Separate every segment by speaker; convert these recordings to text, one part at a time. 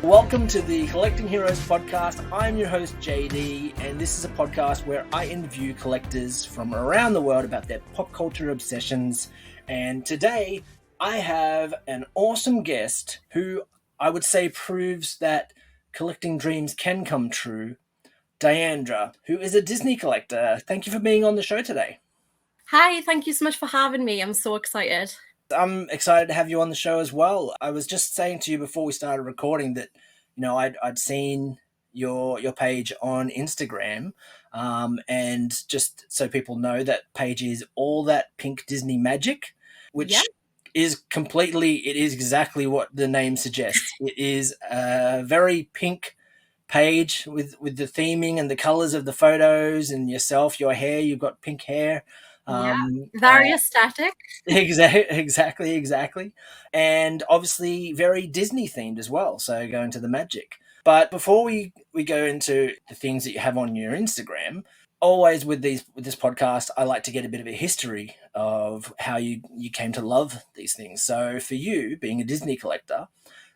Speaker 1: Welcome to the Collecting Heroes podcast. I'm your host, JD, and this is a podcast where I interview collectors from around the world about their pop culture obsessions. And today, I have an awesome guest who I would say proves that collecting dreams can come true, Diandra, who is a Disney collector. Thank you for being on the show today.
Speaker 2: Hi, thank you so much for having me. I'm so excited.
Speaker 1: I'm excited to have you on the show as well. I was just saying to you before we started recording that, I'd seen your page on Instagram, and just so people know, that page is All That Pink Disney Magic,
Speaker 2: Yeah,
Speaker 1: which it is exactly what the name suggests. It is a very pink page with the theming and the colors of the photos and yourself, your hair. You've got pink hair.
Speaker 2: yeah.
Speaker 1: Um,
Speaker 2: Very aesthetic.
Speaker 1: Exactly. And obviously very Disney themed as well. So going to the magic. But before we go into the things that you have on your Instagram, always with this podcast, I like to get a bit of a history of how you came to love these things. So for you, being a Disney collector,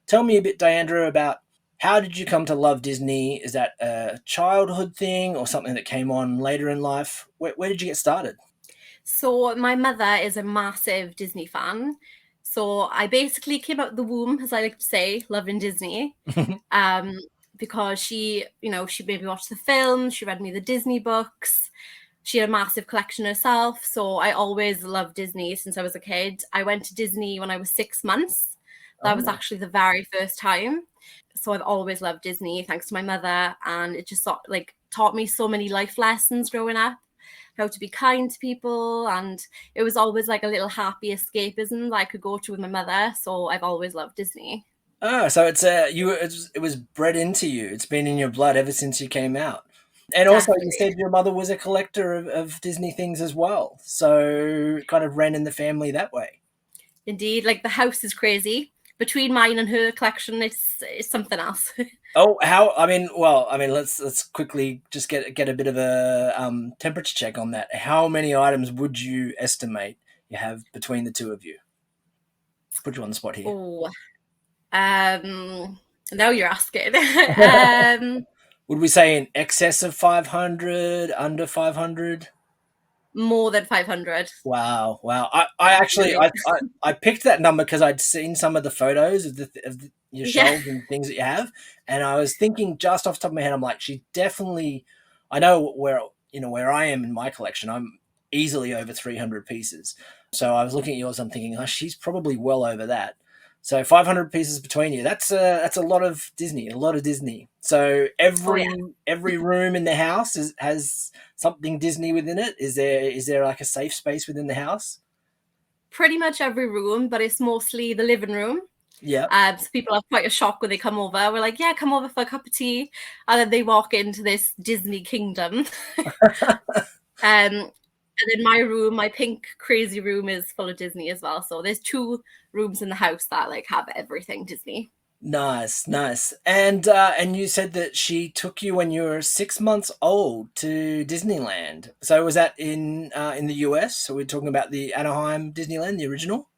Speaker 1: tell me a bit, Diandra, about how did you come to love Disney? Is that a childhood thing or something that came on later in life? Where did you get started?
Speaker 2: So my mother is a massive Disney fan. So I basically came out the womb, as I like to say, loving Disney. Um, because she made me watch the films, she read me the Disney books. She had a massive collection herself. So I always loved Disney since I was a kid. I went to Disney when I was 6 months. That was
Speaker 1: Oh.
Speaker 2: actually the very first time. So I've always loved Disney thanks to my mother, and it just taught me so many life lessons growing up, how to be kind to people, and it was always like a little happy escapism that I could go to with my mother. So I've always loved Disney.
Speaker 1: Oh, so it was bred into you. It's been in your blood ever since you came out. And also, you
Speaker 2: Definitely.
Speaker 1: said your mother was a collector of Disney things as well. So it kind of ran in the family that way.
Speaker 2: Indeed, like the house is crazy. Between mine and her collection, it's something else.
Speaker 1: Oh, how? Let's quickly just get a bit of a temperature check on that. How many items would you estimate you have between the two of you? Put you on the spot here.
Speaker 2: Oh, now you're asking.
Speaker 1: Would we say in excess of 500, under 500?
Speaker 2: More than 500.
Speaker 1: Wow, wow. I actually
Speaker 2: Definitely.
Speaker 1: I picked that number because I'd seen some of the photos of your
Speaker 2: Yeah.
Speaker 1: shelves and things that you have, and I was thinking just off the top of my head, I'm like, she definitely. I know where I am in my collection. I'm easily over 300 pieces. So I was looking at yours. I'm thinking, oh, she's probably well over that. So 500 pieces between you. That's a lot of Disney. A lot of Disney. So
Speaker 2: Oh yeah.
Speaker 1: every room in the house has something Disney within it? Is there like a safe space within the house?
Speaker 2: Pretty much every room, but it's mostly the living room.
Speaker 1: Yeah.
Speaker 2: So people have quite a shock when they come over. We're like, yeah, come over for a cup of tea. And then they walk into this Disney kingdom. And then my room, my pink crazy room, is full of Disney as well. So there's two rooms in the house that like have everything Disney.
Speaker 1: Nice, nice. And you said that she took you when you were 6 months old to Disneyland. So was that in the US? So we're talking about the Anaheim Disneyland, the original.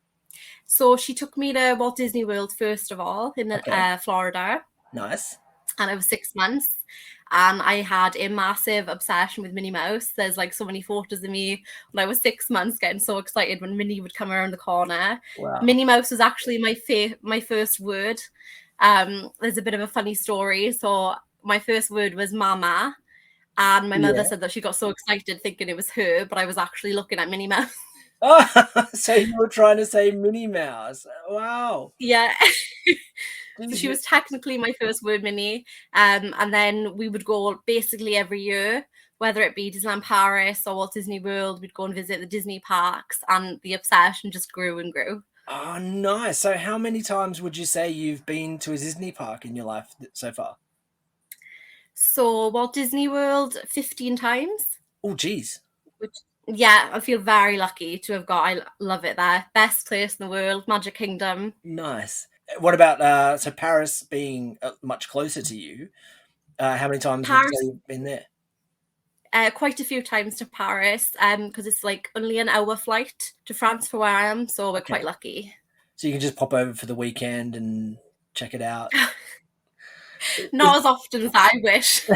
Speaker 2: So she took me to Walt Disney World first of all in
Speaker 1: Okay,
Speaker 2: Florida,
Speaker 1: nice.
Speaker 2: and I was 6 months. And I had a massive obsession with Minnie Mouse. There's like so many photos of me when I was 6 months getting so excited when Minnie would come around the corner.
Speaker 1: Wow.
Speaker 2: Minnie Mouse was actually my first word. There's a bit of a funny story. So my first word was mama, and my mother
Speaker 1: Yeah.
Speaker 2: said that she got so excited thinking it was her, but I was actually looking at Minnie Mouse.
Speaker 1: Oh, so you were trying to say Minnie Mouse. Wow.
Speaker 2: Yeah. So
Speaker 1: Jeez,
Speaker 2: she was technically my first word Minnie. And then we would go basically every year, whether it be Disneyland Paris or Walt Disney World. We'd go and visit the Disney parks, and the obsession just grew and grew.
Speaker 1: oh, nice. So how many times would you say you've been to a Disney park in your life so far?
Speaker 2: So Walt Disney World 15 times,
Speaker 1: Oh, geez.
Speaker 2: which, yeah, I feel very lucky to have got. I love it there. Best place in the world, Magic Kingdom.
Speaker 1: Nice. What about so Paris being much closer to you? How many times would you say
Speaker 2: Paris,
Speaker 1: you've been there?
Speaker 2: quite a few times to Paris, because it's like only an hour flight to France for where I am, so we're
Speaker 1: Okay.
Speaker 2: quite lucky.
Speaker 1: So you can just pop over for the weekend and check it out.
Speaker 2: Not as often as I wish.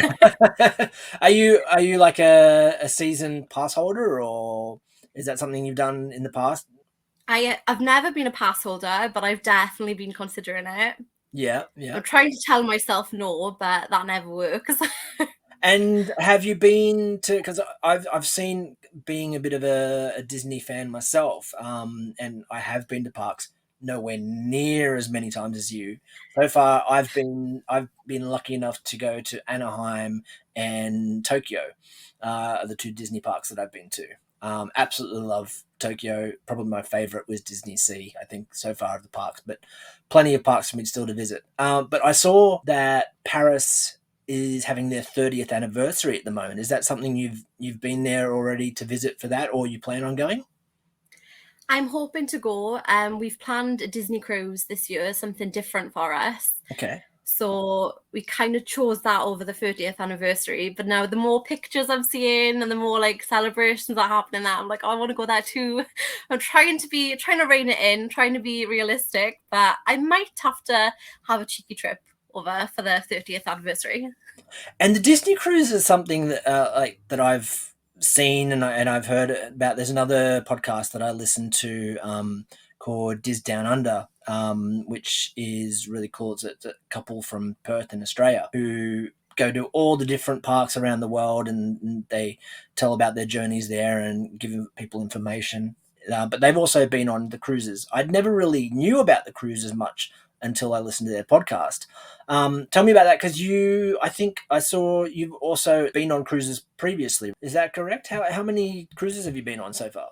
Speaker 1: Are you like a season pass holder, or is that something you've done in the past?
Speaker 2: I've never been a pass holder, but I've definitely been considering it.
Speaker 1: Yeah, yeah.
Speaker 2: I'm trying to tell myself no, but that never works.
Speaker 1: And have you been to? Because I've seen, being a bit of a Disney fan myself, and I have been to parks nowhere near as many times as you. So far, I've been lucky enough to go to Anaheim and Tokyo, are the two Disney parks that I've been to. Absolutely love Tokyo. Probably my favorite was Disney Sea, I think, so far of the parks, but plenty of parks for me still to visit. But I saw that Paris is having their 30th anniversary at the moment. Is that something you've been there already to visit for that, or you plan on going?
Speaker 2: I'm hoping to go. We've planned a Disney cruise this year, something different for us.
Speaker 1: Okay.
Speaker 2: So we kind of chose that over the 30th anniversary. But now the more pictures I'm seeing and the more like celebrations are happening, that I'm like, oh, I want to go there too. I'm trying to rein it in, trying to be realistic, but I might have to have a cheeky trip over for the 30th anniversary.
Speaker 1: And the Disney cruise is something that that I've seen, and I've heard about. There's another podcast that I listen to, called Diz Down Under, which is really cool. It's a couple from Perth in Australia who go to all the different parks around the world, and they tell about their journeys there and give people information. But they've also been on the cruises. I'd never really knew about the cruises much until I listened to their podcast. Tell me about that, because I think I saw you've also been on cruises previously. Is that correct? How many cruises have you been on so far?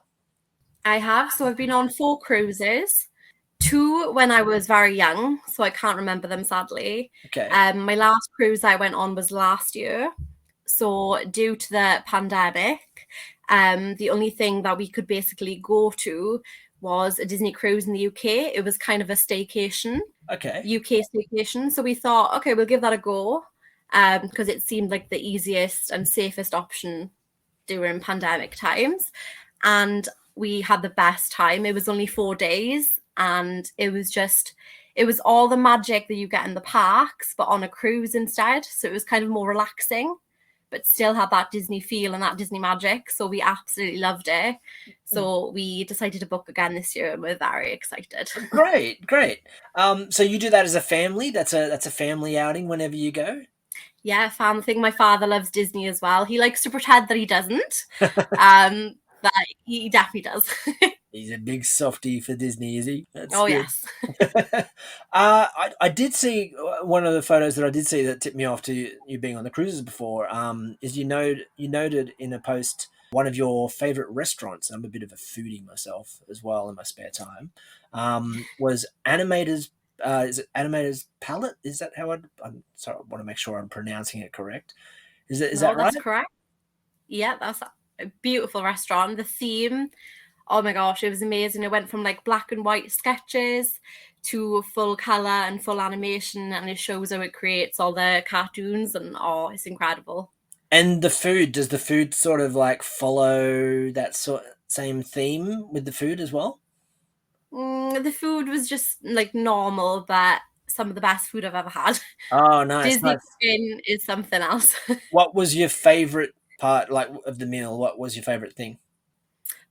Speaker 2: I have. So I've been on 4 cruises, two when I was very young, so I can't remember them sadly.
Speaker 1: Okay.
Speaker 2: My last cruise I went on was last year. So due to the pandemic, the only thing that we could basically go to was a Disney cruise in the UK. It was kind of a staycation,
Speaker 1: Okay.
Speaker 2: UK staycation. So we thought, okay, we'll give that a go, because it seemed like the easiest and safest option during pandemic times. And we had the best time. It was only 4 days, and it was all the magic that you get in the parks, but on a cruise instead. So it was kind of more relaxing, but still had that Disney feel and that Disney magic. So we absolutely loved it. So we decided to book again this year, and we're very excited.
Speaker 1: Great, great. So you do that as a family? That's a family outing whenever you go.
Speaker 2: Yeah, family thing. My father loves Disney as well. He likes to pretend that he doesn't, um, but he definitely does.
Speaker 1: He's a big softie for Disney, is he? That's
Speaker 2: Oh
Speaker 1: good.
Speaker 2: yes.
Speaker 1: I did see one of the photos that I did see that tipped me off to you being on the cruises before. Is you noted in a post one of your favorite restaurants. I'm a bit of a foodie myself as well in my spare time. Was Animator's. Is it Animator's Palette? Is that how I'm sorry? I want to make sure I'm pronouncing it correct. Is
Speaker 2: No,
Speaker 1: that right?
Speaker 2: that's correct. Yeah, that's a beautiful restaurant. The theme, oh my gosh, it was amazing. It went from like black and white sketches to full color and full animation, and it shows how it creates all the cartoons, and oh, it's incredible.
Speaker 1: And the food, does the food sort of like follow that sort same theme with the food as well?
Speaker 2: The food was just like normal, but some of the best food I've ever had.
Speaker 1: Oh, nice,
Speaker 2: Disney
Speaker 1: nice.
Speaker 2: cooking is something else.
Speaker 1: What was your favorite part, like, of the meal? What was your favorite thing?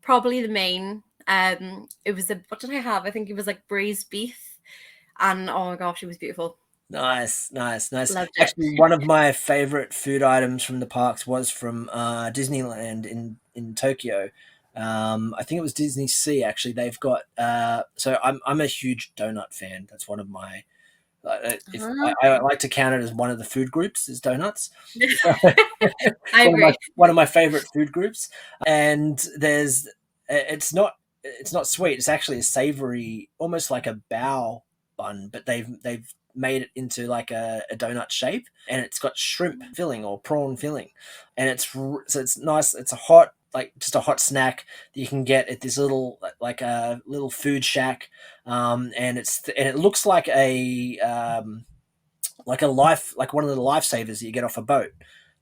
Speaker 2: Probably the main. It was a what did I have? I think it was like braised beef, and oh my gosh, it was beautiful.
Speaker 1: Nice, nice, nice.
Speaker 2: Loved it.
Speaker 1: Actually, one of my favorite food items from the parks was from Disneyland in Tokyo. I think it was Disney Sea. Actually, they've got. So I'm a huge donut fan. That's one of my. If
Speaker 2: Uh-huh.
Speaker 1: I like to count it as one of the food groups is donuts.
Speaker 2: I
Speaker 1: one of my
Speaker 2: agree.
Speaker 1: one of my favorite food groups. And it's not sweet. It's actually a savory, almost like a bao bun, but they've made it into like a donut shape, and it's got shrimp filling or prawn filling, and so it's nice. It's a hot, like just a hot snack that you can get at this little, like a little food shack, and it looks like a life, like one of the lifesavers that you get off a boat,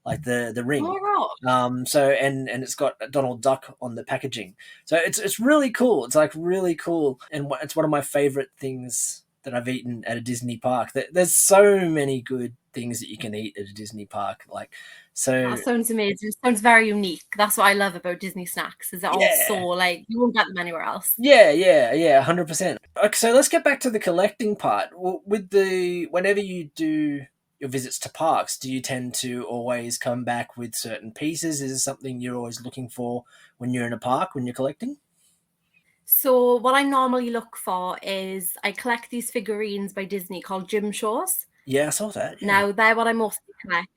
Speaker 1: like the ring.
Speaker 2: Oh my gosh.
Speaker 1: So and it's got Donald Duck on the packaging. So it's really cool. It's like really cool, and it's one of my favorite things that I've eaten at a Disney park. There's so many good things that you can eat at a Disney park. Like, so
Speaker 2: That sounds amazing. It sounds very unique. That's what I love about Disney snacks, is it all so
Speaker 1: yeah,
Speaker 2: like you won't get them anywhere else.
Speaker 1: yeah, 100%. Okay, so let's get back to the collecting part. With the whenever you do your visits to parks, do you tend to always come back with certain pieces? Is it something you're always looking for when you're in a park when you're collecting?
Speaker 2: So what I normally look for is I collect these figurines by Disney called gym shows.
Speaker 1: Yeah, I saw that. Yeah.
Speaker 2: Now they're what I mostly collect.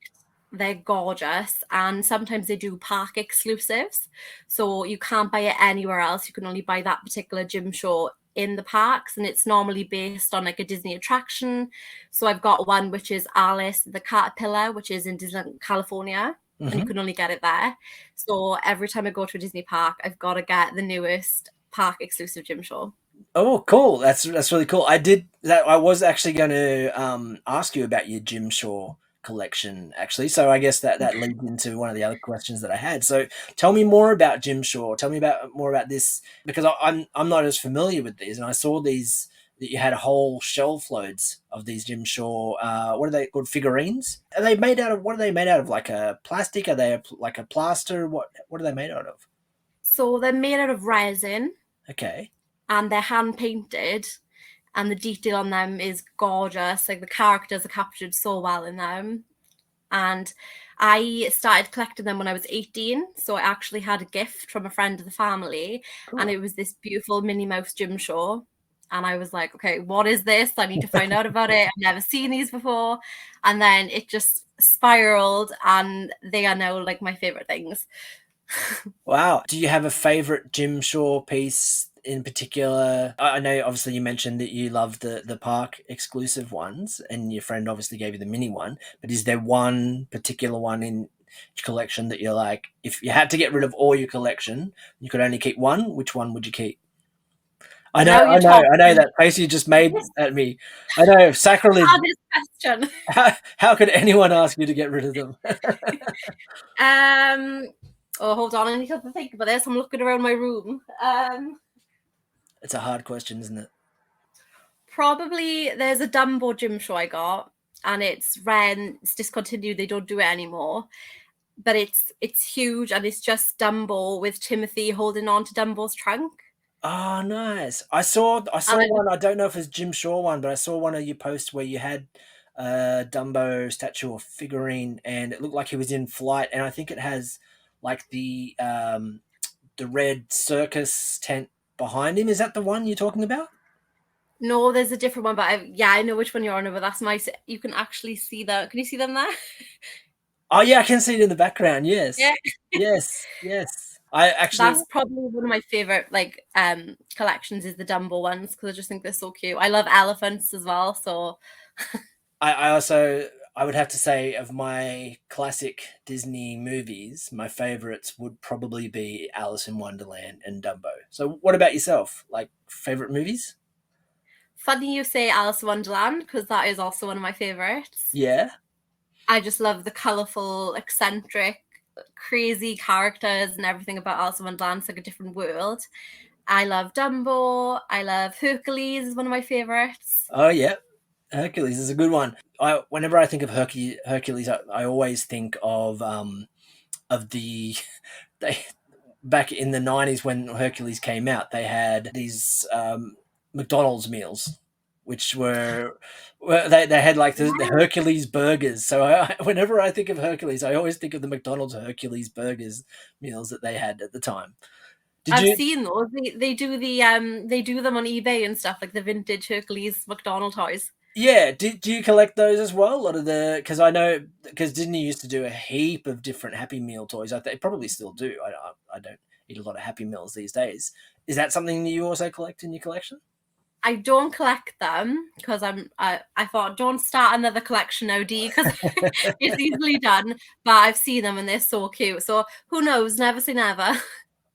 Speaker 2: They're gorgeous, and sometimes they do park exclusives. So you can't buy it anywhere else. You can only buy that particular gym show in the parks, and it's normally based on like a Disney attraction. So I've got one which is Alice the Caterpillar, which is in Disneyland, California, and you
Speaker 1: Hmm.
Speaker 2: can only get it there. So every time I go to a Disney park, I've got to get the newest park exclusive gym show.
Speaker 1: Oh, cool. That's really cool. I did that. I was actually going to ask you about your Jim Shaw collection, actually. So I guess that leads into one of the other questions that I had. So tell me more about Jim Shaw. Tell me about more about this because I'm not as familiar with these, and I saw these that you had whole shelf loads of these Jim Shaw. What are they called? Figurines? Are they made out of? What are they made out of? Like a plastic? Are they like a plaster? What are they made out of?
Speaker 2: So they're made out of resin
Speaker 1: Okay.
Speaker 2: and they're hand painted, and the detail on them is gorgeous. Like the characters are captured so well in them. And I started collecting them when I was 18. So I actually had a gift from a friend of the family, and
Speaker 1: Cool.
Speaker 2: it was this beautiful Minnie Mouse gym show. And I was like, okay, what is this? I need to find out about it. I've never seen these before. And then it just spiraled, and they are now like my favorite things.
Speaker 1: Wow. Do you have a favorite Jim Shaw piece in particular? I know obviously you mentioned that you love the park exclusive ones and your friend obviously gave you the mini one, but is there one particular one in your collection that you're like, if you had to get rid of all your collection, you could only keep one, which one would you keep?
Speaker 2: Now you're
Speaker 1: I know
Speaker 2: talking.
Speaker 1: that face you just made at me. I know, sacrilege.
Speaker 2: Hardest question.
Speaker 1: How could anyone ask you to get rid of them?
Speaker 2: Um. Oh, hold on. I need to think about this. I'm looking around my room.
Speaker 1: It's a hard question, isn't it?
Speaker 2: Probably there's a Dumbo gym show I got, and it's discontinued. They don't do it anymore. But it's huge, and it's just Dumbo with Timothy holding on to Dumbo's trunk.
Speaker 1: Oh, nice. I saw
Speaker 2: And I
Speaker 1: one. I don't know if it's Jim Shaw one, but I saw one of your posts where you had a Dumbo statue or figurine, and it looked like he was in flight. And I think it has like the red circus tent behind him. Is that the one you're talking about?
Speaker 2: no, there's a different one, but yeah, I know which one you're on about. That's nice. You can actually see them. Can you see them there?
Speaker 1: Oh yeah, I can see it in the background.
Speaker 2: Yeah.
Speaker 1: Yes, yes. I actually
Speaker 2: That's probably one of my favorite like collections is the Dumbo ones because I just think they're so cute. I love elephants as well, so
Speaker 1: I also I would have to say of my classic Disney movies, my favorites would probably be Alice in Wonderland and Dumbo. So what about yourself? Like favorite movies?
Speaker 2: funny you say Alice in Wonderland because that is also one of my favorites.
Speaker 1: Yeah.
Speaker 2: I just love the colorful, eccentric, crazy characters and everything about Alice in Wonderland. It's like a different world. I love Dumbo. I love Hercules is one of my favorites.
Speaker 1: Oh yeah. Hercules is a good one. I whenever I think of Hercules, I always think of the they back in the 90s when Hercules came out, they had these McDonald's meals, which they had like the
Speaker 2: Yeah.
Speaker 1: Hercules burgers. So whenever I think of Hercules, I always think of the McDonald's Hercules burgers meals that they had at the time. Did
Speaker 2: I've
Speaker 1: you?
Speaker 2: seen those. They do them on eBay and stuff, like the vintage Hercules McDonald toys.
Speaker 1: Yeah, do you collect those as well? A lot of the because I know because Disney used to do a heap of different Happy Meal toys. They probably still do. I don't eat a lot of Happy Meals these days. Is that something that you also collect in your collection?
Speaker 2: I don't collect them because I thought don't start another collection OD because it's easily done. But I've seen them and they're so cute. So who knows? Never say never.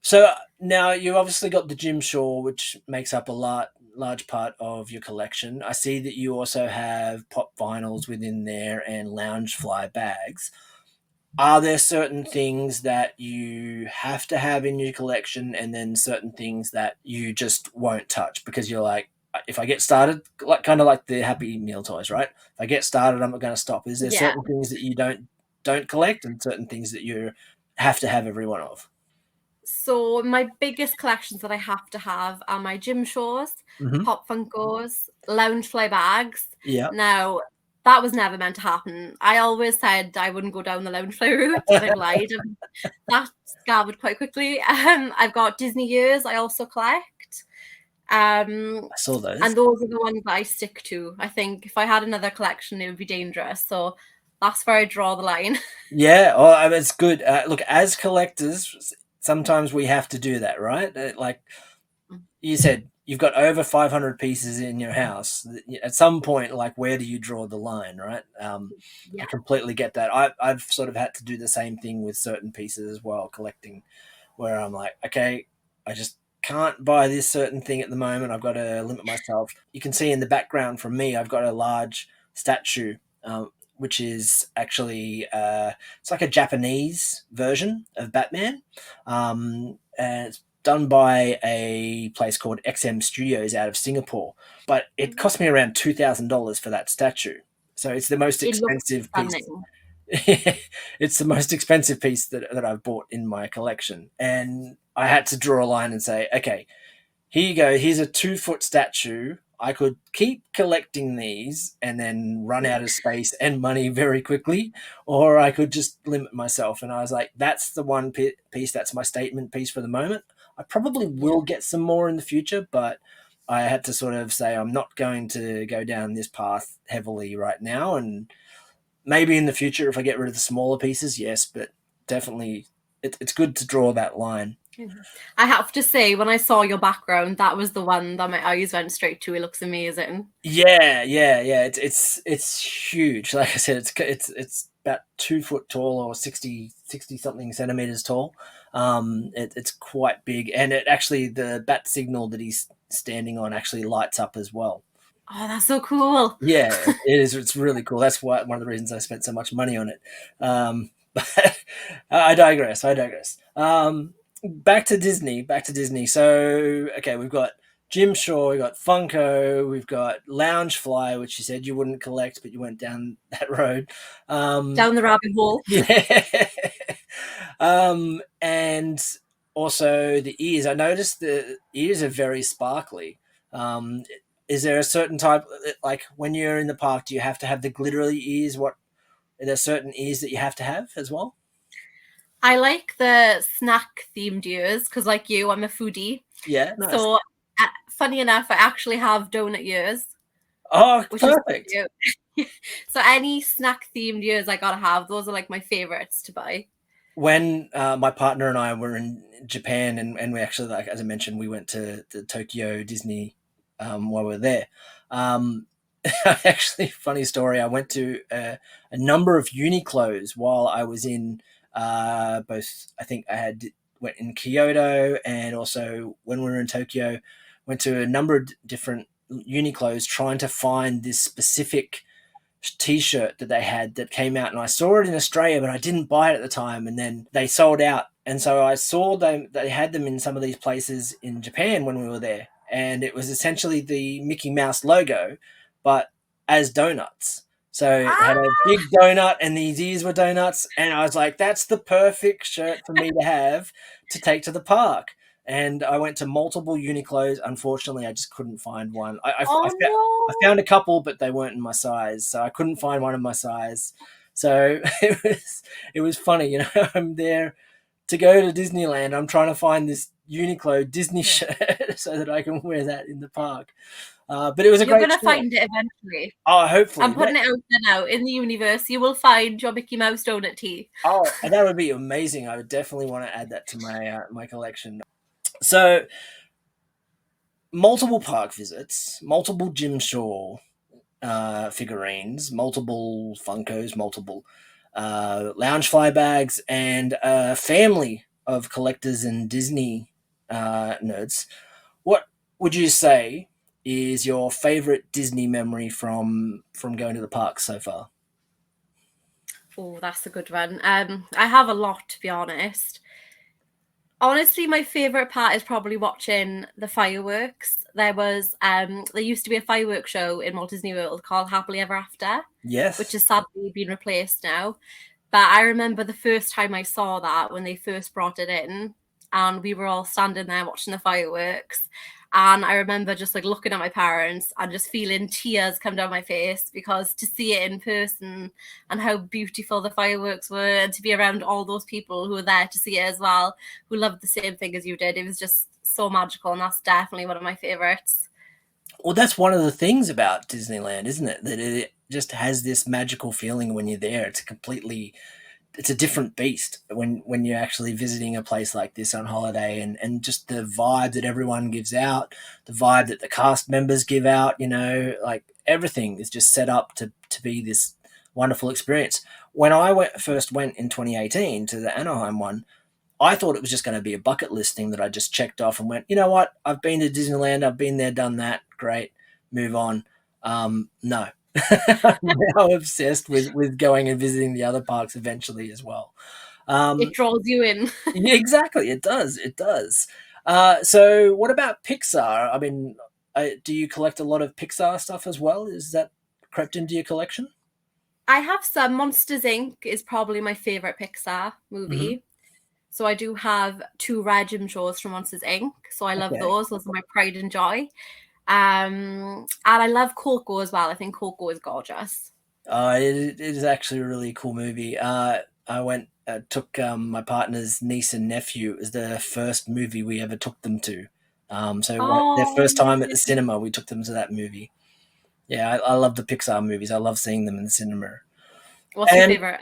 Speaker 1: So now you've obviously got the Jim Shaw, which makes up a large part of your collection. I see that you also have pop vinyls within there and lounge fly bags. Are there certain things that you have to have in your collection, and then certain things that you just won't touch because you're like, if I get started, like kind of like the Happy Meal toys, right? If I get started, I'm not going to stop. Is there
Speaker 2: Yeah.
Speaker 1: certain things that you don't collect, and certain things that you have to have every one of?
Speaker 2: So my biggest collections that I have to have are my gym shows,
Speaker 1: Hmm.
Speaker 2: Pop Funkos, Loungefly bags.
Speaker 1: Yeah.
Speaker 2: Now, that was never meant to happen. I always said I wouldn't go down the Loungefly route, and I lied. And that scattered quite quickly. I've got Disney years I also collect. Um,
Speaker 1: I saw those.
Speaker 2: and those are the ones that I stick to. I think if I had another collection, it would be dangerous. So that's where I draw the line.
Speaker 1: Yeah, oh, I mean, it's good. Look, as collectors, sometimes we have to do that, right? Like you said, you've got over 500 pieces in your house. At some point, like, where do you draw the line, right? I
Speaker 2: Yeah.
Speaker 1: completely get that. I've sort of had to do the same thing with certain pieces as well, collecting, where I'm like, okay, I just can't buy this certain thing at the moment. I've got to limit myself. You can see in the background from me, I've got a large statue, which is actually it's like a Japanese version of Batman, and it's done by a place called XM Studios out of Singapore. But it cost me around $2,000 for that statue. So it's the most
Speaker 2: It looks
Speaker 1: expensive piece.
Speaker 2: stunning.
Speaker 1: It's the most expensive piece that I've bought in my collection. And I had to draw a line and say, okay, here you go. Here's a 2 foot statue. I could keep collecting these and then run out of space and money very quickly, or I could just limit myself. And I was like, that's the one piece. That's my statement piece for the moment. I probably
Speaker 2: Yeah.
Speaker 1: will get some more in the future, but I had to sort of say I'm not going to go down this path heavily right now. And maybe in the future, if I get rid of the smaller pieces, yes, but definitely it's good to draw that line.
Speaker 2: I have to say, when I saw your background, that was the one that my eyes went straight to. It looks amazing.
Speaker 1: Yeah. It's huge. Like I said, it's about 2 foot tall, or 60 something centimeters tall. It's quite big, and it actually, the bat signal that he's standing on actually lights up as well.
Speaker 2: Oh, that's so cool.
Speaker 1: Yeah, it is. It's really cool. That's why one of the reasons I spent so much money on it. But I digress. I digress. Back to Disney. Back to Disney. So, okay, we've got Jim Shaw, we've got Funko, we've got Loungefly, which you said you wouldn't collect, but you went down that road.
Speaker 2: Down the rabbit hole.
Speaker 1: Yeah. And also the ears. I noticed the ears are very sparkly. Um, is there a certain type, like when you're in the park, do you have to have the glittery ears? What are there certain ears that you have to have as well?
Speaker 2: I like the snack themed ears because, like you, I'm a foodie.
Speaker 1: Yeah, nice.
Speaker 2: So, funny enough, I actually have donut ears,
Speaker 1: Oh,
Speaker 2: which is
Speaker 1: perfect.
Speaker 2: cute. So, any snack themed ears I gotta have. Those are like my favorites to buy.
Speaker 1: When my partner and I were in Japan, and we actually, like as I mentioned, we went to the Tokyo Disney while we were there. Um, actually, funny story. I went to a number of Uniqlos while I was in both. I think I had went in Kyoto, and also when we were in Tokyo, went to a number of different Uniqlos trying to find this specific t-shirt that they had that came out, and I saw it in Australia but I didn't buy it at the time, and then they sold out, and so I saw them, they had them in some of these places in Japan when we were there, and it was essentially the Mickey Mouse logo but as donuts. So it had a
Speaker 2: Ah!
Speaker 1: big donut and these ears were donuts, and I was like, that's the perfect shirt for me to have to take to the park. And I went to multiple Uniqlos. Unfortunately, I just couldn't find one.
Speaker 2: Oh
Speaker 1: I
Speaker 2: no!
Speaker 1: found a couple, but they weren't in my size, so I couldn't find one in my size. So it was funny, I'm there to go to Disneyland. I'm trying to find this Uniqlo Disney shirt so that I can wear that in the park. But it was a
Speaker 2: You're
Speaker 1: great
Speaker 2: gonna
Speaker 1: trip.
Speaker 2: find it eventually.
Speaker 1: Oh,
Speaker 2: I'm
Speaker 1: hopefully.
Speaker 2: putting it out there now. In the universe, you will find your Mickey Mouse donut tea.
Speaker 1: Oh, that would be amazing. I would definitely want to add that to my collection. So multiple park visits, multiple Jim Shaw figurines, multiple Funkos, multiple Loungefly bags, and a family of collectors and Disney nerds. What would you say is your favorite Disney memory from going to the park so far?
Speaker 2: Oh, that's a good one. I have a lot, to be honest. Honestly, my favorite part is probably watching the fireworks. There used to be a fireworks show in Walt Disney World called Happily Ever After, which
Speaker 1: Yes.
Speaker 2: has sadly been replaced now. But I remember the first time I saw that when they first brought it in, and we were all standing there watching the fireworks. And I remember just like looking at my parents and just feeling tears come down my face because to see it in person and how beautiful the fireworks were, and to be around all those people who were there to see it as well, who loved the same thing as you did. It was just so magical, and that's definitely one of my favorites.
Speaker 1: Well, that's one of the things about Disneyland, isn't it? That it just has this magical feeling when you're there. It's a different beast when you're actually visiting a place like this on holiday, and just the vibe that everyone gives out, the vibe that the cast members give out, like everything is just set up to be this wonderful experience. When first went in 2018 to the Anaheim one, I thought it was just going to be a bucket list thing that I just checked off and went, you know what? I've been to Disneyland. I've been there, done that. Great. Move on. No. I'm now obsessed with going and visiting the other parks eventually as well.
Speaker 2: It draws you in.
Speaker 1: Yeah, exactly. It does. It does. So what about Pixar? I mean, do you collect a lot of Pixar stuff as well? Is that crept into your collection?
Speaker 2: I have some. Monsters Inc. is probably my favorite Pixar
Speaker 1: Hmm.
Speaker 2: movie. So I do have two Reg shows from Monsters Inc. So I love
Speaker 1: Okay.
Speaker 2: those. Those are my pride and joy. And I love Coco as well. I think Coco is gorgeous.
Speaker 1: It is actually a really cool movie. I took my partner's niece and nephew. It was the first movie we ever took them to. Their
Speaker 2: Oh,
Speaker 1: first time at the cinema, we took them to that movie. Yeah, I love the Pixar movies. I love seeing them in the cinema.
Speaker 2: what's your
Speaker 1: And
Speaker 2: favorite?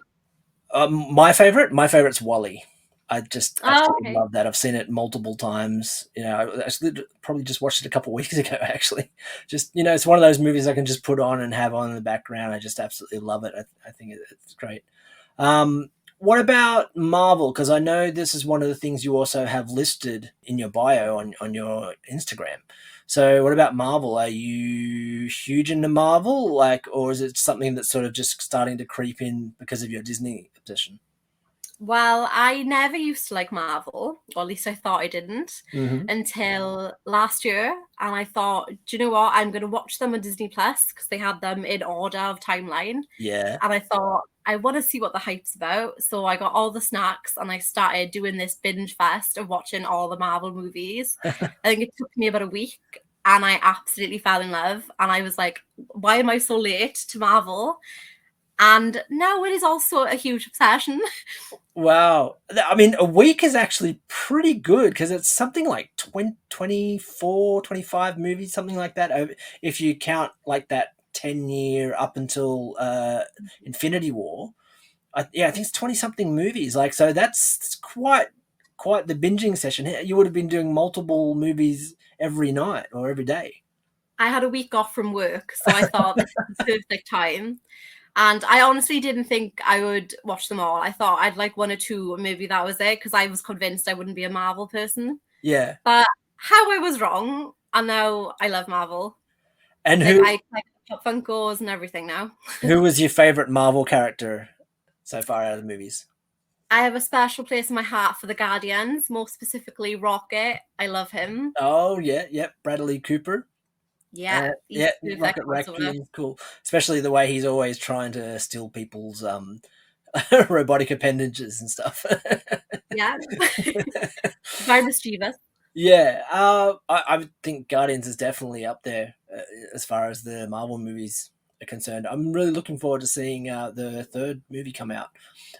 Speaker 1: my favorite's Wally. I just
Speaker 2: Oh,
Speaker 1: absolutely
Speaker 2: okay.
Speaker 1: love that. I've seen it multiple times. I actually probably just watched it a couple of weeks ago. Actually, just it's one of those movies I can just put on and have on in the background. I just absolutely love it. I think it's great. What about Marvel? Because I know this is one of the things you also have listed in your bio on your Instagram. So, what about Marvel? Are you huge into Marvel, or is it something that's sort of just starting to creep in because of your Disney obsession?
Speaker 2: Well, I never used to like Marvel, or at least I thought I didn't,
Speaker 1: Hmm.
Speaker 2: until last year. And I thought, do you know what? I'm going to watch them on Disney Plus because they had them in order of timeline.
Speaker 1: Yeah.
Speaker 2: And I thought, I want to see what the hype's about. So I got all the snacks and I started doing this binge fest of watching all the Marvel movies. I think it took me about a week and I absolutely fell in love. And I was like, why am I so late to Marvel? And now it is also a huge obsession.
Speaker 1: Wow. I mean, a week is actually pretty good because it's something like 20, 24, 25 movies, something like that. If you count like that 10-year up until Infinity War. Yeah, I think it's 20 something movies. Like, so that's quite the binging session. You would have been doing multiple movies every night or every day.
Speaker 2: I had a week off from work, so I thought this is the perfect time. And I honestly didn't think I would watch them all. I thought I'd like one or two, maybe that was it, because I was convinced I wouldn't be a Marvel person.
Speaker 1: Yeah.
Speaker 2: But how I was wrong, and now I love Marvel.
Speaker 1: And
Speaker 2: Like
Speaker 1: who
Speaker 2: I collect Pop Funkos and everything now.
Speaker 1: who was your favorite Marvel character so far out of the movies?
Speaker 2: I have a special place in my heart for the Guardians, more specifically Rocket. I love him.
Speaker 1: Oh yeah, yep, Bradley Cooper.
Speaker 2: Yeah, he's
Speaker 1: Yeah,
Speaker 2: the perfect
Speaker 1: Rocket
Speaker 2: crossover.
Speaker 1: Raccoon, cool. Especially the way he's always trying to steal people's robotic appendages and stuff.
Speaker 2: Yeah, very mischievous.
Speaker 1: Yeah, I would think Guardians is definitely up there as far as the Marvel movies are concerned. I'm really looking forward to seeing the third movie come out.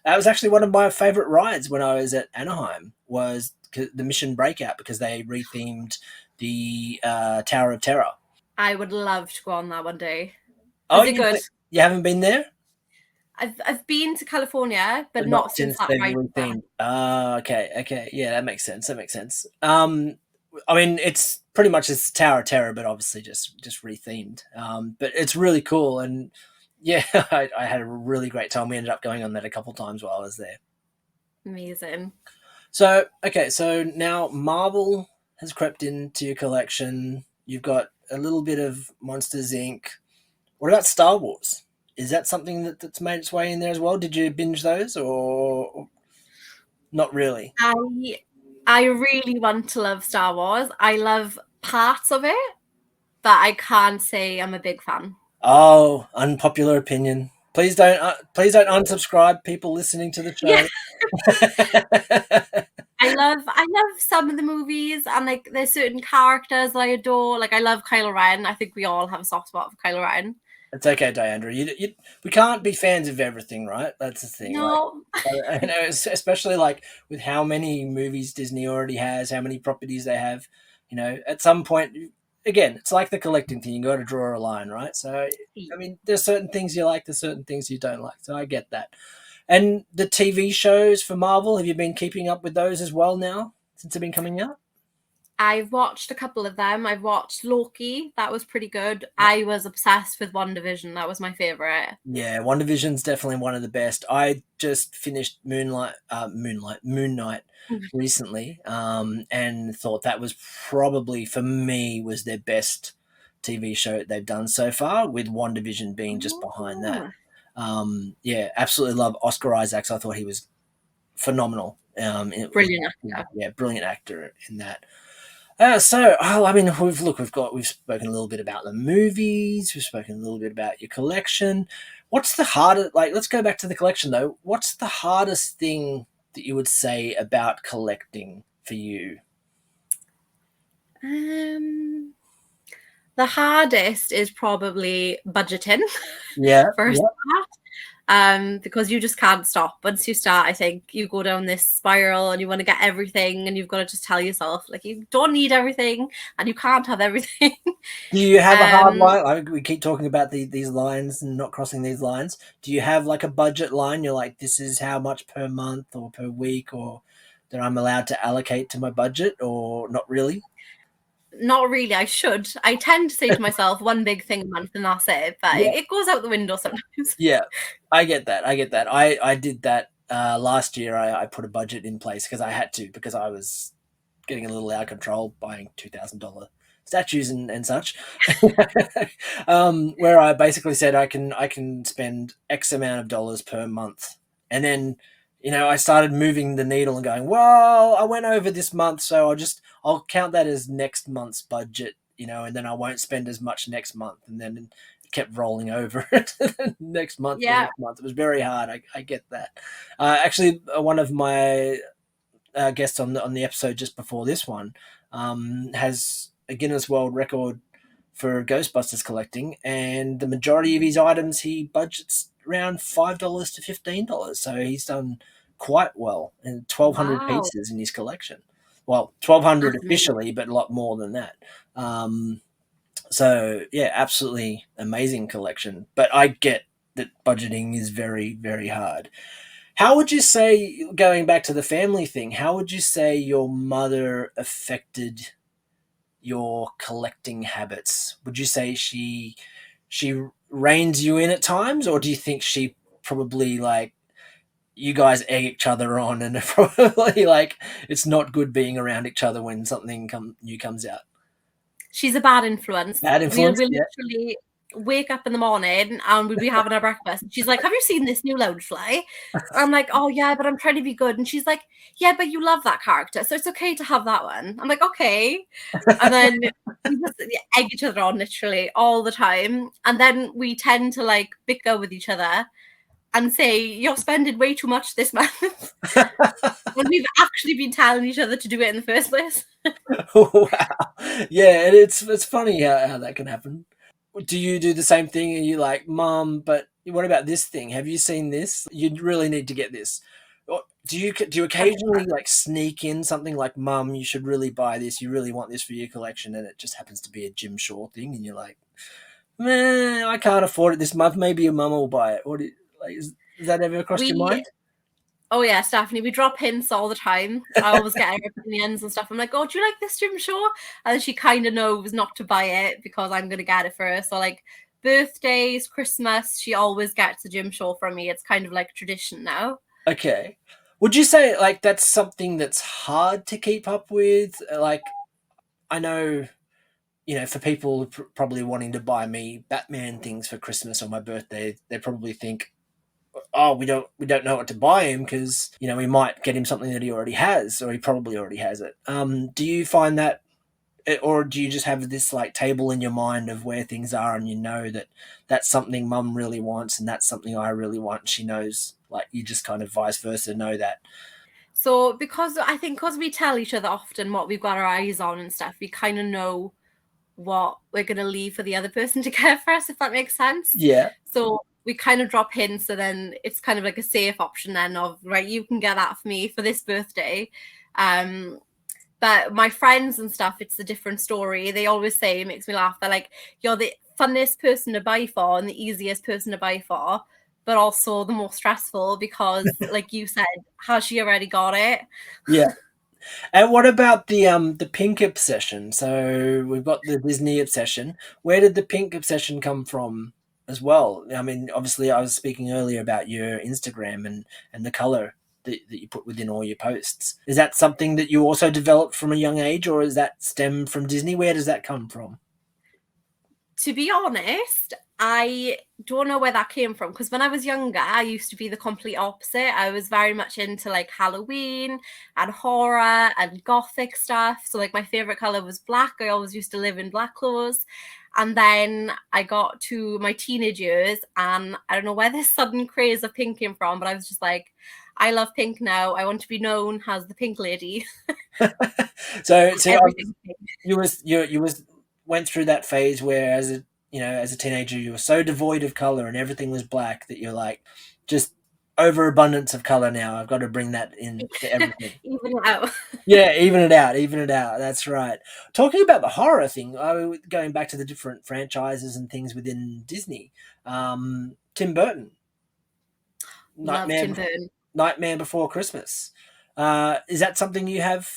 Speaker 1: That was actually one of my favorite rides when I was at Anaheim. Was the Mission Breakout because they rethemed the Tower of Terror.
Speaker 2: I would love to go on that one day.
Speaker 1: Oh,
Speaker 2: Is it good?
Speaker 1: you haven't been there?
Speaker 2: I've been to California, but
Speaker 1: But not
Speaker 2: not since
Speaker 1: since
Speaker 2: that
Speaker 1: they've
Speaker 2: ride was there.
Speaker 1: rethemed. Ah, okay, okay, yeah, that makes sense. That makes sense. I mean, it's pretty much it's Tower of Terror, but obviously just rethemed. But it's really cool, and yeah, I had a really great time. We ended up going on that a couple times while I was there.
Speaker 2: Amazing.
Speaker 1: So okay, so now Marvel has crept into your collection. You've got a little bit of Monsters Inc. What about Star Wars? Is that something that's made its way in there as well? Did you binge those or not really?
Speaker 2: I I really want to love Star Wars. I love parts of it, but I can't say I'm a big fan.
Speaker 1: Oh, unpopular opinion. Please don't unsubscribe people listening to the
Speaker 2: Yeah,
Speaker 1: show.
Speaker 2: I love some of the movies, and like there's certain characters that I adore. Like I love Kylo Ren. I think we all have a soft spot for Kylo Ren.
Speaker 1: It's okay, Diandra. We can't be fans of everything, right? That's the thing. Like,
Speaker 2: No,
Speaker 1: you know, especially like with how many movies Disney already has, how many properties they have. You know, at some point, again, it's like the collecting thing. You got to draw a line, right? So, I mean, there's certain things you like, there's certain things you don't like. So I get that. And the TV shows for Marvel, have you been keeping up with those as well now since they've been coming out?
Speaker 2: I've watched a couple of them. I've watched Loki. That was pretty good. I was obsessed with WandaVision. That was my favorite.
Speaker 1: Yeah, WandaVision's definitely one of the best. I just finished Moon Knight recently, and thought that was probably for me was their best TV show they've done so far, with WandaVision being just behind that.
Speaker 2: Oh,
Speaker 1: Yeah, absolutely love Oscar Isaacs. I thought he was phenomenal.
Speaker 2: brilliant actor.
Speaker 1: Yeah, brilliant actor in that. I mean, we've spoken a little bit about the movies. We've spoken a little bit about your collection. What's the hardest? Like, let's go back to the collection though. What's the hardest thing that you would say about collecting for you?
Speaker 2: Um, the hardest is probably budgeting
Speaker 1: Yeah,
Speaker 2: for a
Speaker 1: yeah.
Speaker 2: start. Because you just can't stop. Once you start, I think you go down this spiral and you want to get everything, and you've got to just tell yourself like you don't need everything and you can't have everything.
Speaker 1: Do you have a hard
Speaker 2: um,
Speaker 1: line? Like, we keep talking about these lines and not crossing these lines. Do you have like a budget line? You're like, this is how much per month or per week, or that I'm allowed to allocate to my budget, or not really?
Speaker 2: Not really. I should. I tend to say to myself one big thing a month and that's it, but it goes out the window sometimes.
Speaker 1: Yeah, I get that. I get that. I did that last year. I put a budget in place because I had to, because I was getting a little out of control buying $2,000 statues and such. Where I basically said I can spend X amount of dollars per month, and then I started moving the needle and going, well, I went over this month, so I'll count that as next month's budget. And then I won't spend as much next month, and then it kept rolling over to the next month, the
Speaker 2: Yeah.
Speaker 1: next month. It was very hard. I get that. Actually, one of my guest on the episode just before this one, has a Guinness World Record for Ghostbusters collecting, and the majority of his items he budgets around $5 to $15. So he's done quite well, and 1,200
Speaker 2: Wow.
Speaker 1: pieces in his collection. Well, 1,200
Speaker 2: That's amazing.
Speaker 1: officially, but a lot more than that. So yeah, absolutely amazing collection. But I get that budgeting is very, very hard. How would you say, going back to the family thing, how would you say your mother affected your collecting habits? Would you say she reins you in at times, or do you think she probably, like, you guys egg each other on, and probably like it's not good being around each other when something new comes out?
Speaker 2: She's a bad influence.
Speaker 1: Bad
Speaker 2: We'll
Speaker 1: influence,
Speaker 2: we'll
Speaker 1: yeah.
Speaker 2: literally wake up in the morning and we'll be having our breakfast. And she's like, "Have you seen this new Loudfly?" I'm like, "Oh yeah, but I'm trying to be good." And she's like, "Yeah, but you love that character, so it's okay to have that one." I'm like, "Okay." And then we just egg each other on literally all the time. And then we tend to like bicker with each other and say, "You're spending way too much this month." When we've actually been telling each other to do it in the first place.
Speaker 1: Wow. Yeah, and it's funny how that can happen. Do you do the same thing? Are you like, Mom, but what about this thing? Have you seen this? You really need to get this. Or do you occasionally like sneak in something like, Mum, you should really buy this. You really want this for your collection, and it just happens to be a Jim Shaw thing, and you're like, man, I can't afford it this month. Maybe your mum will buy it. Like, does that ever crossed your
Speaker 2: We
Speaker 1: mind?
Speaker 2: Oh yeah, Stephanie, we drop hints all the time. I always get her opinions and stuff. I'm like, "Oh, do you like this Jim Shaw?" And she kind of knows not to buy it because I'm gonna get it for her. So like birthdays, Christmas, she always gets a Jim Shaw from me. It's kind of like tradition now.
Speaker 1: Okay. Would you say like that's something that's hard to keep up with? Like, I know, for people probably wanting to buy me Batman things for Christmas or my birthday, they probably think, oh, we don't know what to buy him because we might get him something that he already has, or he probably already has it. Do you find that, or do you just have this like table in your mind of where things are, and that that's something Mum really wants, and that's something I really want? And she knows, like you just kind of vice versa know that.
Speaker 2: So because I think because we tell each other often what we've got our eyes on and stuff, we kind of know what we're going to leave for the other person to get for us, if that makes sense.
Speaker 1: Yeah,
Speaker 2: So we kind of drop hints, so then it's kind of like a safe option then of, right, you can get that for me for this birthday. But my friends and stuff, it's a different story. They always say, it makes me laugh, they're like, you're the funnest person to buy for and the easiest person to buy for, but also the most stressful because, like you said, has she already got it?
Speaker 1: yeah. And what about the pink obsession? So we've got the Disney obsession. Where did the pink obsession come from as well? I mean, obviously, I was speaking earlier about your Instagram and the color that you put within all your posts. Is that something that you also developed from a young age, or is that stem from Disney? Where does that come from?
Speaker 2: To be honest, I don't know where that came from because when I was younger, I used to be the complete opposite. I was very much into like Halloween and horror and gothic stuff. So, like, my favorite color was black. I always used to live in black clothes. And then I got to my teenage years, and I don't know where this sudden craze of pink came from, but I was just like, I love pink now. I want to be known as the pink lady.
Speaker 1: So
Speaker 2: Everything pink.
Speaker 1: you went through that phase where as a teenager you were so devoid of color and everything was black that you're like, just overabundance of color now. I've got to bring that in to everything.
Speaker 2: Even out.
Speaker 1: Yeah, even it out, even it out. That's right. Talking about the horror thing, going back to the different franchises and things within Disney. Tim Burton,
Speaker 2: Love
Speaker 1: Nightmare,
Speaker 2: Tim Burton.
Speaker 1: Nightmare Before Christmas. Is that something you have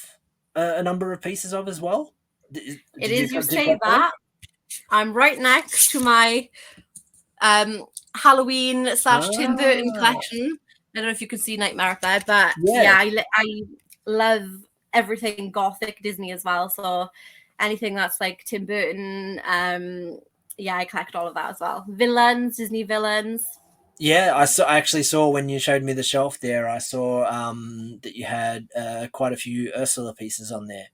Speaker 1: a number of pieces of as well?
Speaker 2: It
Speaker 1: Did you
Speaker 2: is, you
Speaker 1: did
Speaker 2: say
Speaker 1: that collect?
Speaker 2: that. I'm right next to my Halloween / Tim Burton
Speaker 1: Ah,
Speaker 2: collection. I don't know if you can see Nightmare up there, but
Speaker 1: yeah,
Speaker 2: yeah, I love everything gothic Disney as well. So anything that's like Tim Burton, yeah, I collect all of that as well. Villains, Disney villains.
Speaker 1: yeah. I actually saw when you showed me the shelf there. I saw that you had quite a few Ursula pieces on there.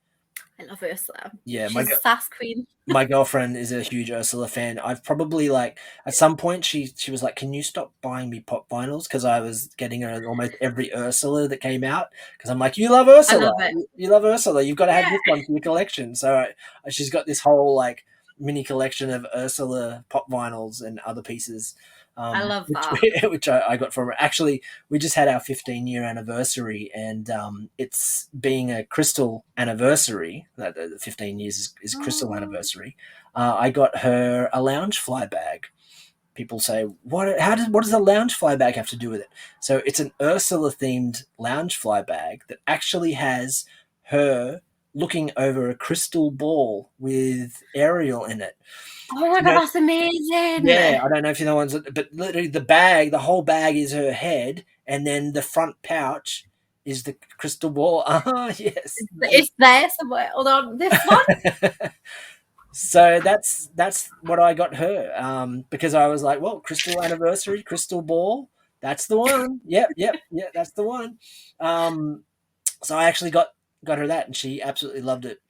Speaker 2: I love Ursula.
Speaker 1: Yeah,
Speaker 2: She's a sass queen.
Speaker 1: my girlfriend is a huge Ursula fan. I've probably like at some point she was like, "Can you stop buying me pop vinyls?" Because I was getting her almost every Ursula that came out. Because I'm like, "You love
Speaker 2: I
Speaker 1: Ursula,
Speaker 2: love it.
Speaker 1: you love Ursula. You've got to have
Speaker 2: Yeah,
Speaker 1: this one for your collection." So she's got this whole like mini collection of Ursula pop vinyls and other pieces,
Speaker 2: I love
Speaker 1: which
Speaker 2: that.
Speaker 1: which I got from her. Actually, we just had our 15-year anniversary, and it's being a crystal anniversary. That the 15 years is crystal
Speaker 2: Oh,
Speaker 1: anniversary. I got her a lounge fly bag. People say, what does a lounge fly bag have to do with it? So it's an Ursula themed lounge fly bag that actually has her looking over a crystal ball with Ariel in it.
Speaker 2: oh my
Speaker 1: You
Speaker 2: god,
Speaker 1: know,
Speaker 2: that's amazing.
Speaker 1: yeah, I don't know if you know ones, but literally the whole bag is her head, and then the front pouch is the crystal ball. Ah, yes.
Speaker 2: It's there somewhere. Hold on, this one.
Speaker 1: So that's what I got her, because I was like, well, crystal anniversary, crystal ball, that's the one. Yep, yep, yeah, that's the one. Um, so I actually got her that, and she absolutely loved it.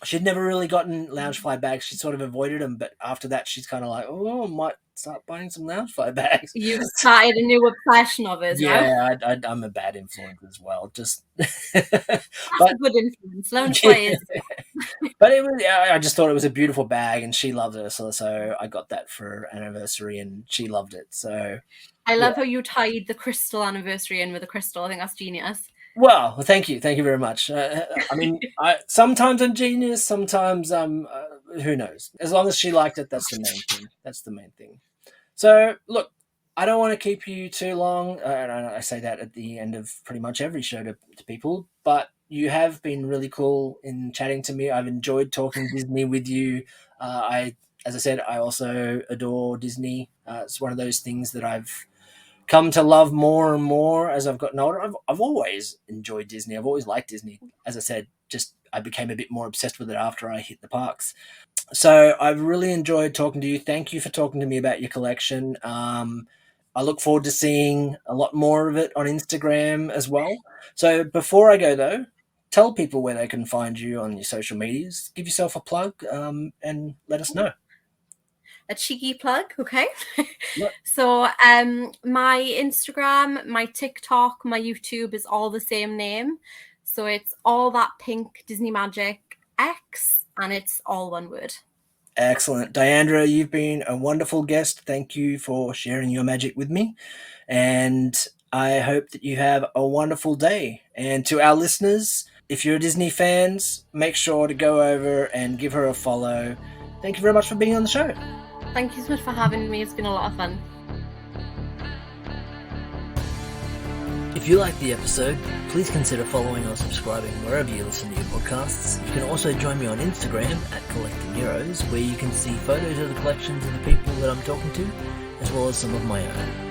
Speaker 1: She'd never really gotten Loungefly bags. She sort of avoided them, but after that, she's kind of like, oh, I might start buying some Loungefly bags.
Speaker 2: You've started a new obsession of hers now.
Speaker 1: Yeah, I'm a bad influence as well. Just,
Speaker 2: That's a
Speaker 1: but
Speaker 2: good influence. Lounge
Speaker 1: yeah,
Speaker 2: fly is.
Speaker 1: but it was. Yeah, I just thought it was a beautiful bag, and she loved it. So I got that for her anniversary, and she loved it. So
Speaker 2: I
Speaker 1: yeah.
Speaker 2: love how you tied the crystal anniversary in with a crystal. I think that's genius.
Speaker 1: Well, thank you very much. I mean, sometimes I'm genius, sometimes who knows. As long as she liked it, that's the main thing. That's the main thing. So, look, I don't want to keep you too long. And I say that at the end of pretty much every show to people, but you have been really cool in chatting to me. I've enjoyed talking Disney with you. As I said, I also adore Disney. It's one of those things that I've come to love more and more as I've gotten older. I've always enjoyed Disney. I've always liked Disney. As I said, just I became a bit more obsessed with it after I hit the parks. So I've really enjoyed talking to you. Thank you for talking to me about your collection. I look forward to seeing a lot more of it on Instagram as well. So before I go though, tell people where they can find you on your social medias. Give yourself a plug and let us know.
Speaker 2: A cheeky plug, okay?
Speaker 1: Yep.
Speaker 2: So my Instagram, my TikTok, my YouTube is all the same name. So it's All That Pink Disney Magic X, and it's all one word.
Speaker 1: Excellent. Diandra, you've been a wonderful guest. Thank you for sharing your magic with me. And I hope that you have a wonderful day. And to our listeners, if you're Disney fans, make sure to go over and give her a follow. Thank you very much for being on the show.
Speaker 2: Thank you so much for having me. It's been a lot of fun.
Speaker 3: If you liked the episode, please consider following or subscribing wherever you listen to your podcasts. You can also join me on Instagram at Collecting Heroes, where you can see photos of the collections of the people that I'm talking to, as well as some of my own.